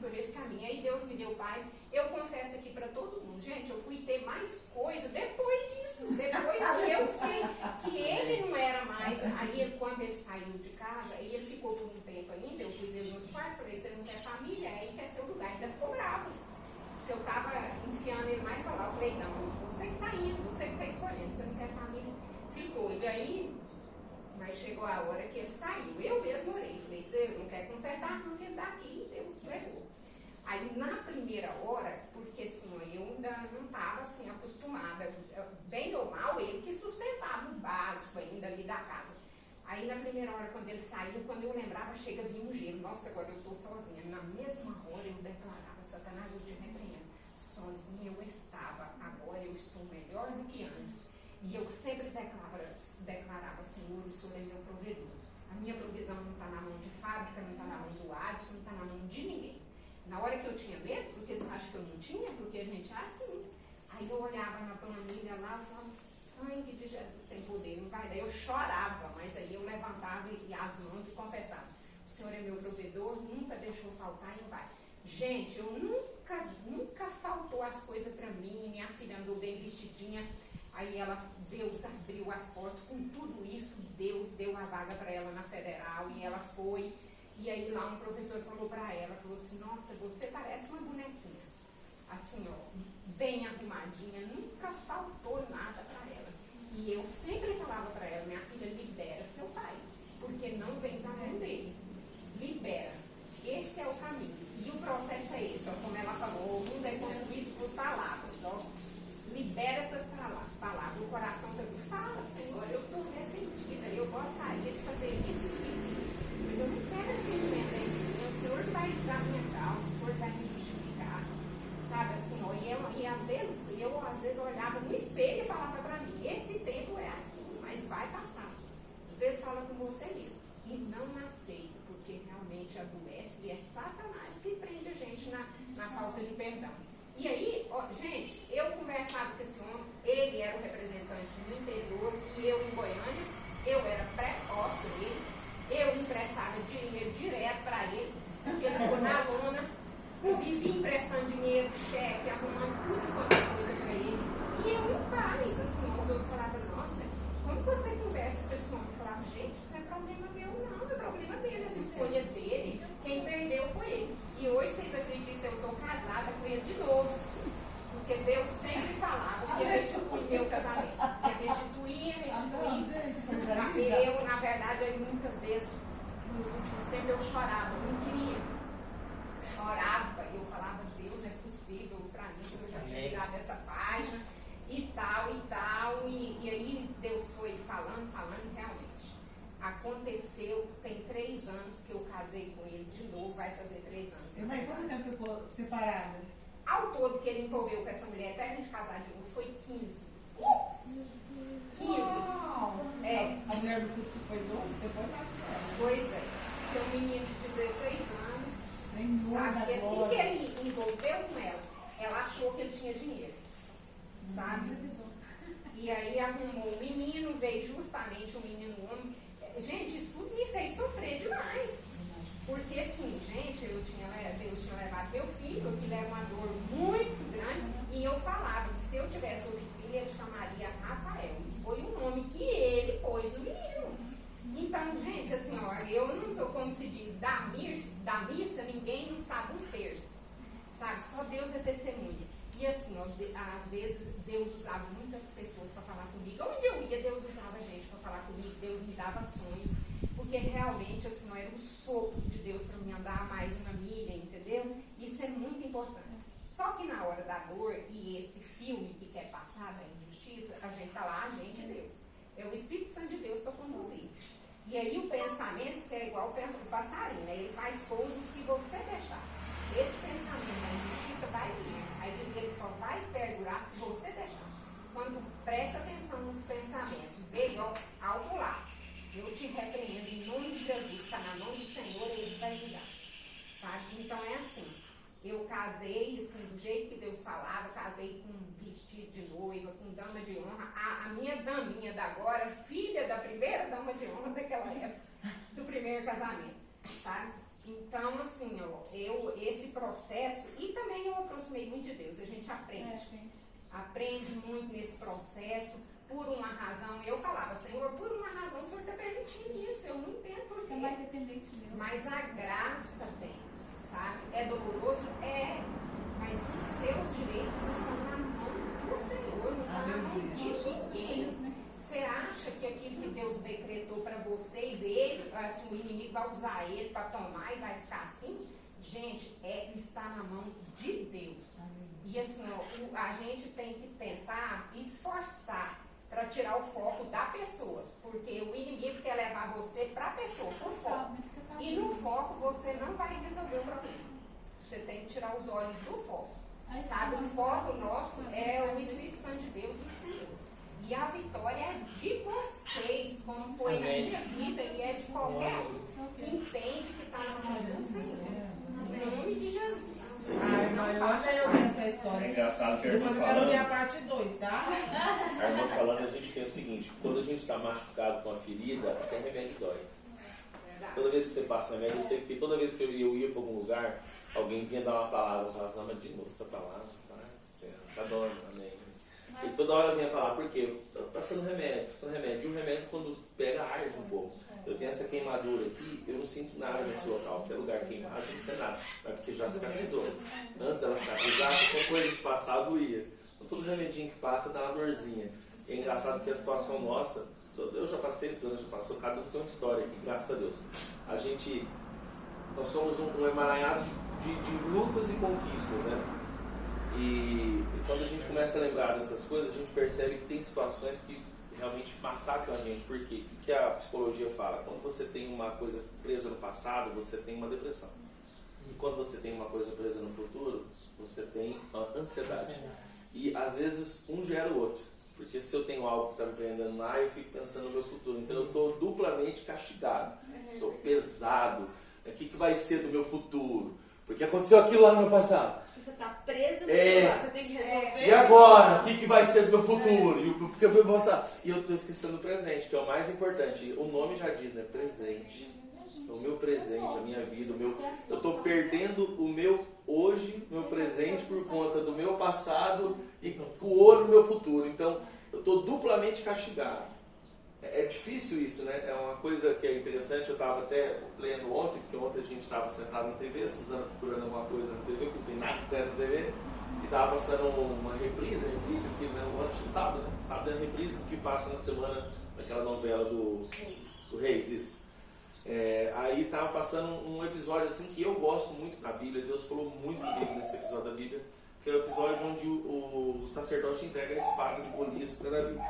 por esse caminho. Aí Deus me deu paz. Eu confesso aqui para todo mundo, gente, eu fui ter mais coisa depois disso. Depois que eu fiquei, que ele não era mais. Aí quando ele saiu de casa, aí ele ficou por um tempo ainda, eu pus ele no quarto, falei, você não quer família? Aí quer seu lugar. Ainda ficou bravo. Disse que eu estava enfiando ele mais pra lá. Eu falei, não, você que está indo, você que está escolhendo, você não quer família. Ficou. E aí, mas chegou a hora que ele saiu. Eu mesmo orei. Falei, você não quer consertar? Não, que ele está aqui. Deus levou. Aí na primeira hora, porque assim, eu ainda não estava assim, acostumada, bem ou mal, ele que sustentava o básico ainda ali da casa. Aí na primeira hora, quando ele saiu, quando eu lembrava, chega, vinha um gelo. Nossa, agora eu estou sozinha. Na mesma hora eu declarava, Satanás, eu te repreendo. Sozinha eu estava, agora eu estou melhor do que antes. E eu sempre declarava, Senhor, o Senhor é meu provedor. A minha provisão não está na mão de fábrica, não está na mão do Adson, não está na mão de ninguém. Na hora que eu tinha medo, porque você acha que eu não tinha, porque a gente é assim. Aí eu olhava na planilha lá e falava, sangue de Jesus tem poder, não vai dar. Eu chorava, mas aí eu levantava e as mãos e confessava, o Senhor é meu provedor, nunca deixou faltar e não vai. Gente, eu nunca faltou as coisas para mim, minha filha andou bem vestidinha, aí Deus abriu as portas, com tudo isso, Deus deu a vaga para ela na federal e ela foi. E aí lá um professor falou para ela, falou assim, nossa, você parece uma bonequinha, assim, ó, bem arrumadinha, nunca faltou nada para ela. E eu sempre falava para ela, minha filha, libera seu pai, porque não vem da mão dele, libera, esse é o caminho. E o processo é esse, ó, como ela falou, o mundo é construído por palavras, ó, libera essas palavras, o coração também fala, Senhor, eu estou ressentida, eu gostaria de fazer isso, mas eu não quero esse sentimento dentro de mim, o Senhor vai dar minha causa, o Senhor vai me justificar, sabe, assim, ó, e às vezes eu olhava no espelho e falava para mim, esse tempo é assim, mas vai passar. Às vezes fala com você mesmo, e não aceita, porque realmente adoece, e é Satanás que prende a gente na falta de perdão. E aí, ó, gente, eu conversava com esse homem, ele era o representante no interior, e eu em Goiânia, eu era pré-posta dele, eu emprestava dinheiro direto para ele, porque ele ficou na lona, eu vivia emprestando dinheiro, cheque, arrumando tudo quanto é coisa para ele. E eu em paz, assim, os outros falavam, nossa, como você conversa com esse homem? Eu falava, gente, isso não é problema meu, não, é problema dele, as escolhas dele, quem perdeu foi ele. E hoje vocês acreditam, eu estou casada com ele de novo, porque Deus sempre falava que ia restituir meu casamento, ia restituir. Eu, na verdade, aí muitas vezes, nos últimos tempos, eu chorava, eu não queria. Chorava, e eu falava, Deus, é possível para mim, o Senhor já tinha virado essa página, e tal, e aí Deus foi falando, realmente. Aconteceu, tem 3 anos que eu casei com ele de novo, vai fazer 3 anos. Mas quanto tempo ficou separada? Ao todo que ele envolveu com essa mulher, até a gente casar de novo, foi 15. 15. É. A mulher do filho se foi 12, você foi mais tarde. Pois é. Tem um menino de 16 anos, Senhor, sabe? Que assim que ele envolveu com ela achou que ele tinha dinheiro, sabe? E aí arrumou um menino, veio justamente um menino homem. Gente, isso tudo me fez sofrer demais. Porque assim, gente, Deus tinha levado meu filho, aquilo era uma dor muito grande, e eu falava que se eu tivesse outro filho, ele chamaria Rafael. E foi um nome que ele pôs no menino. Então, gente, assim, ó, eu não estou, como se diz, da missa, ninguém não sabe um terço, sabe? Só Deus é testemunha. E assim, ó, às vezes Deus usava muitas pessoas para falar comigo. Onde eu ia, Deus usava gente para falar comigo, Deus me dava sonhos, porque realmente, assim, ó, era um sopro de Deus para me andar mais uma milha, entendeu? Isso é muito importante. Só que na hora da dor, e esse filme que quer passar da injustiça, a gente está lá, a gente é Deus. É o Espírito Santo de Deus para conduzir. E aí o pensamento, que é igual o passarinho, né? Ele faz pouso se você deixar. Esse pensamento da injustiça vai vir. Aí ele só vai perdurar se você deixar. Quando presta atenção nos pensamentos, veio alto lá. Eu te repreendo em nome de Jesus, está na mão do Senhor, ele vai ajudar. Sabe? Então é assim. Eu casei, assim, do jeito que Deus falava, casei com um vestido de noiva, com dama de honra. A minha daminha da agora, filha da primeira dama de honra daquela época, do primeiro casamento, sabe? Então, assim, ó, esse processo, e também eu aproximei muito de Deus, a gente aprende muito nesse processo, por uma razão. Eu falava, Senhor, por uma razão o Senhor está permitindo isso, eu não entendo por quê. É mais dependente mesmo. Mas a graça vem, sabe? É doloroso? É, mas os seus direitos estão na mão do Senhor, não está na mão de ninguém. Você acha que aquilo que Deus decretou para vocês, assim, o inimigo vai usar ele para tomar e vai ficar assim? Gente, está na mão de Deus. E assim, ó, a gente tem que tentar esforçar para tirar o foco da pessoa. Porque o inimigo quer levar você para a pessoa, por foco. E no foco você não vai resolver o problema. Você tem que tirar os olhos do foco. Sabe, o foco nosso é o Espírito Santo de Deus e o Senhor. E a vitória é de vocês, como foi na minha vida, e é de qualquer um que entende que está na mão do Senhor. Em nome de Jesus. Ai, irmã, eu achei eu vi essa história. É engraçado que a irmã Depois eu quero ver a falando, parte 2, tá? a irmã falando, a gente tem o seguinte, quando a gente está machucado com a ferida, até remédio dói. Toda vez que você passa um remédio, eu sei que toda vez que eu ia para algum lugar, alguém vinha dar uma palavra, eu falava, não, mas de novo essa palavra, tá doendo, amém. E toda hora vinha falar, por quê? Passando remédio. E o remédio, quando pega, arde um pouco. Eu tenho essa queimadura aqui, eu não sinto nada nesse local. Qualquer lugar queimado, não sei nada. Mas porque já cicatrizou. Antes dela cicatrizar, qualquer coisa que passar, doía. Então, todo remedinho que passa dá uma dorzinha. E é engraçado que a situação nossa, eu já passei isso, já passou, cada um tem uma história aqui, graças a Deus. Nós somos um emaranhado de lutas e conquistas, né? E quando a gente começa a lembrar dessas coisas, a gente percebe que tem situações que realmente massacram a gente. Por quê? O que a psicologia fala? Quando você tem uma coisa presa no passado, você tem uma depressão. E quando você tem uma coisa presa no futuro, você tem uma ansiedade. E às vezes um gera o outro. Porque se eu tenho algo que está me prendendo lá, eu fico pensando no meu futuro. Então eu estou duplamente castigado. Estou pesado. O que vai ser do meu futuro? Porque aconteceu aquilo lá no meu passado. Você está preso no você tem que resolver. E agora? O que vai ser do meu futuro? E eu estou esquecendo o presente, que é o mais importante. O nome já diz, né? Presente. O meu presente, a minha vida, eu estou perdendo o meu hoje, meu presente, por conta do meu passado e o olho do meu futuro. Então, eu estou duplamente castigado. É difícil isso, né? É uma coisa que é interessante. Eu estava até lendo ontem, porque ontem a gente estava sentado na TV, a Suzana procurando alguma coisa na TV, porque não tem nada que presta na TV, e estava passando uma reprise aqui, né? Ontem, sábado, né? Sábado é a reprise que passa na semana daquela novela do Reis, isso. Aí estava passando um episódio assim que eu gosto muito na Bíblia, Deus falou muito comigo nesse episódio da Bíblia, que é o episódio onde o sacerdote entrega a espada de Golias para Davi.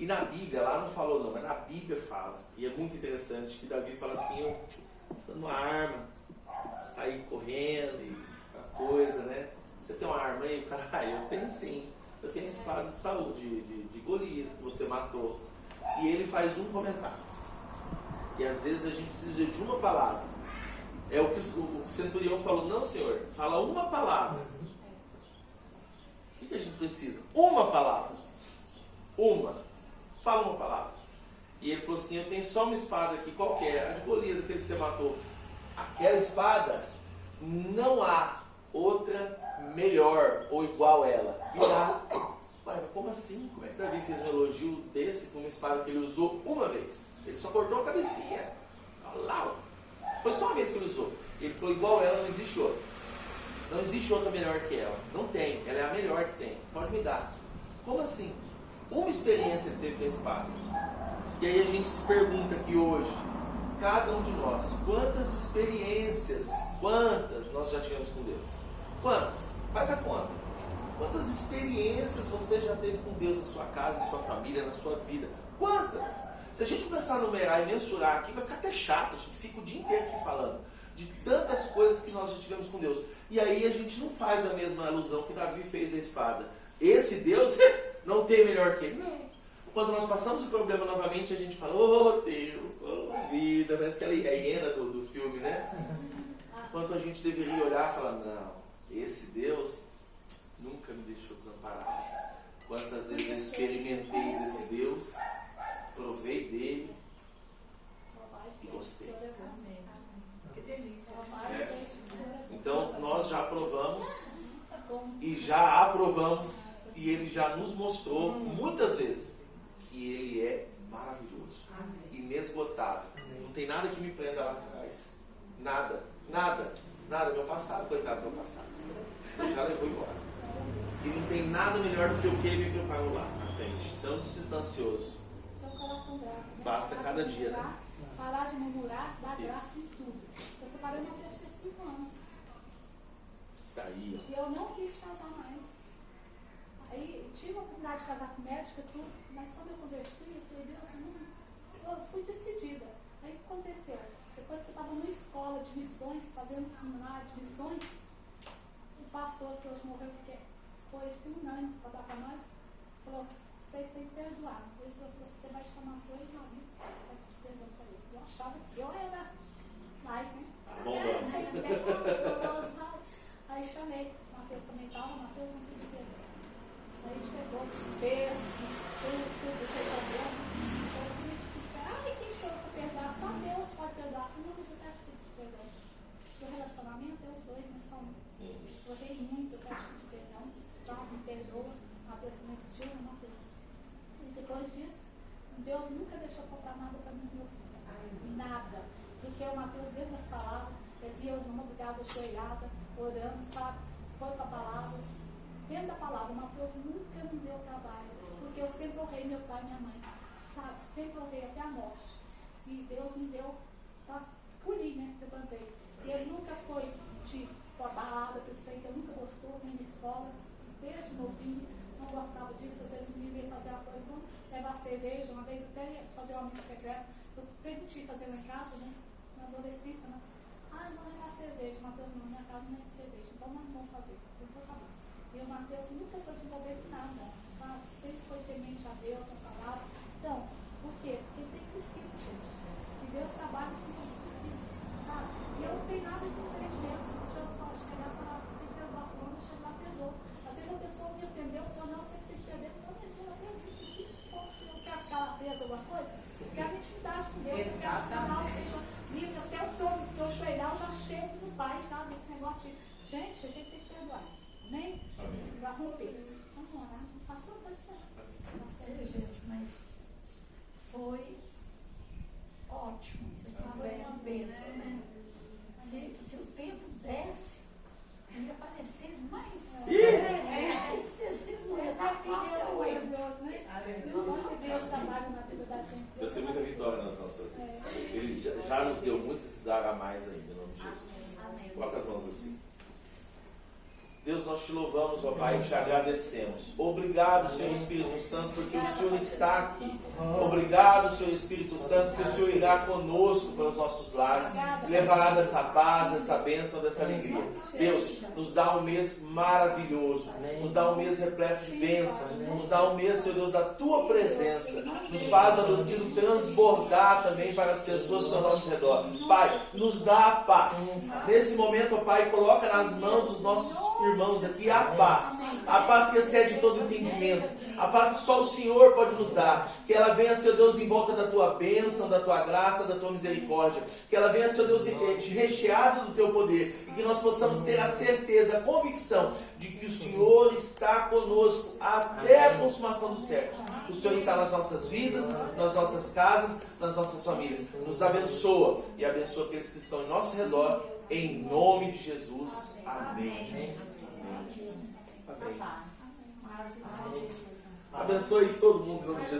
E na Bíblia, lá não falou não, mas na Bíblia fala. E é muito interessante que Davi fala assim, eu usando uma arma, sair correndo e a coisa, né? Você tem uma arma aí? O cara, eu tenho sim. Eu tenho a espada de Saul, de Golias, que você matou. E ele faz um comentário. E às vezes a gente precisa de uma palavra. É o que o centurião falou, não senhor, fala uma palavra. O que a gente precisa? Uma palavra. Fala uma palavra. E ele falou assim, eu tenho só uma espada aqui qualquer, a de Golias, aquele que você matou. Aquela espada, não há outra melhor ou igual a ela. E lá, mas como assim? Como é que Davi fez um elogio desse com uma espada que ele usou uma vez? Ele só cortou a cabecinha. Lá, foi só uma vez que ele usou. Ele falou, igual a ela não existe outra. Não existe outra melhor que ela. Não tem, ela é a melhor que tem. Pode me dar. Como assim? Uma experiência ele teve com a espada. E aí a gente se pergunta aqui hoje, cada um de nós, quantas experiências, nós já tivemos com Deus? Quantas? Faz a conta. Quantas experiências você já teve com Deus na sua casa, na sua família, na sua vida? Quantas? Se a gente começar a numerar e mensurar aqui, vai ficar até chato, a gente fica o dia inteiro aqui falando de tantas coisas que nós já tivemos com Deus. E aí a gente não faz a mesma alusão que Davi fez à espada. Esse Deus não tem melhor que ele. Não. Quando nós passamos o problema novamente, a gente fala, oh Deus, oh vida, parece aquela hiena do filme, né? Enquanto a gente deveria olhar e falar, não, esse Deus nunca me deixou desamparado. Quantas vezes eu experimentei desse Deus, provei dele e gostei. delícia. Então, nós já aprovamos e já aprovamos e Ele já nos mostrou muitas vezes que Ele é maravilhoso, inesgotável. Não tem nada que me prenda lá atrás. Nada, nada, nada. Meu passado, coitado do meu passado. Ele já levou embora. E não tem nada melhor do que o que Ele me preparou lá na frente. Tão substancioso. Então, coração grato, né? Basta cada dia, né? Parar de murmurar, dar Isso. graça em tudo. Eu separei uma pessoa de 5 anos. Tá aí, E eu não quis casar mais. Aí tive a oportunidade de casar com médica e tudo, mas quando eu converti, eu falei, Deus, não, eu fui decidida. Aí o que aconteceu? Depois que eu estava numa escola de missões, fazendo seminário de missões, o pastor que hoje morreu, porque foi simultâneo para dar para nós, falou, vocês têm que perdoar. O senhor falou, você vai chamar seu ex-marido para te perdoar para ele. Eu achava que eu era mais, né? Aí chamei, o Matheus também estava, o Matheus não queria perdoar. Aí chegou, Deus, tudo, chegou Deus. Eu queria te pedir, ai, quem sou eu para perdoar? Só Deus pode perdoar. Não, mas eu quero te pedir perdão. O relacionamento é os dois, não só um. Eu errei muito, eu quero te pedir perdão. Sabe, me perdoa. Matheus também pediu, não, Matheus. E depois disso, Deus nunca deixou faltar nada para mim e meu filho. Nada. Porque o Matheus, dentro das palavras, eu via uma obrigada ajoelhada, orando, sabe? Foi com a palavra. Dentro da palavra, o Matheus nunca me deu trabalho. Porque eu sempre honrei meu pai e minha mãe. Sabe? Sempre honrei até a morte. E Deus me deu, tá? Curi, né? Levantei. E ele nunca foi tipo a balada, ele nunca gostou, nem na escola. Desde novinho, não gostava disso. Às vezes me veio fazer uma coisa, vamos levar cerveja. Uma vez até ia fazer um amigo secreto. Eu permiti fazer lá em casa, né? Na adolescência, né? Ah, vou levar cerveja. Matheus, não, minha casa não é de cerveja. Então não vamos fazer. Então tá bom. E o Matheus nunca foi de envolver com nada, sabe? Sempre foi temente a Deus, na palavra. Então, por quê? Porque tem princípios, gente. E Deus trabalha em cima dos princípios, sabe? E eu não tenho nada de diferente disso. Deixa eu só chegar e falar, você tem que perdoar fulano, chegar e perdoa. Às vezes a pessoa me ofendeu, o senhor não sempre tem que perder. Eu falei, eu não quero ficar presa alguma coisa. Eu quero intimidade com Deus. Eu quero que o canal seja livre. Até o teu joelhar, eu já chego no Pai, sabe? Esse negócio de, gente, a gente tem que perdoar. Nem vai romper. Vamos orar. Passou, pode ser. Gente, mas foi ótimo. Você foi uma bênção, né? Se o tempo desse, ia aparecer mais. Não ia dar costa ao erro. Deus trabalha na vida da gente. Deus tem muita vitória nas nossas vidas. Ele já nos deu muito e dará mais ainda, em nome de Jesus. Coloca as mãos assim. Deus, nós te louvamos, ó Pai, e te agradecemos. Obrigado, Senhor Espírito Santo, porque o Senhor está aqui. Obrigado, Senhor Espírito Santo, porque o Senhor irá conosco pelos nossos lares, levará dessa paz, dessa bênção, dessa alegria. Deus, nos dá um mês maravilhoso, nos dá um mês repleto de bênçãos, nos dá um mês, Senhor Deus, da Tua presença. Nos faz, ó Deus querido, transbordar também para as pessoas que estão ao nosso redor. Pai, nos dá a paz. Nesse momento, ó Pai, coloca nas mãos dos nossos irmãos aqui a paz que excede todo entendimento, a paz que só o Senhor pode nos dar, que ela venha, Senhor Deus, em volta da Tua bênção, da Tua graça, da Tua misericórdia, que ela venha, Senhor Deus, recheada do Teu poder, e que nós possamos ter a certeza, a convicção de que o Senhor está conosco até a consumação dos séculos. O Senhor está nas nossas vidas, nas nossas casas, nas nossas famílias. Nos abençoa e abençoa aqueles que estão em nosso redor, em nome de Jesus. Amém. Amém. Abençoe todo mundo em nome de Jesus.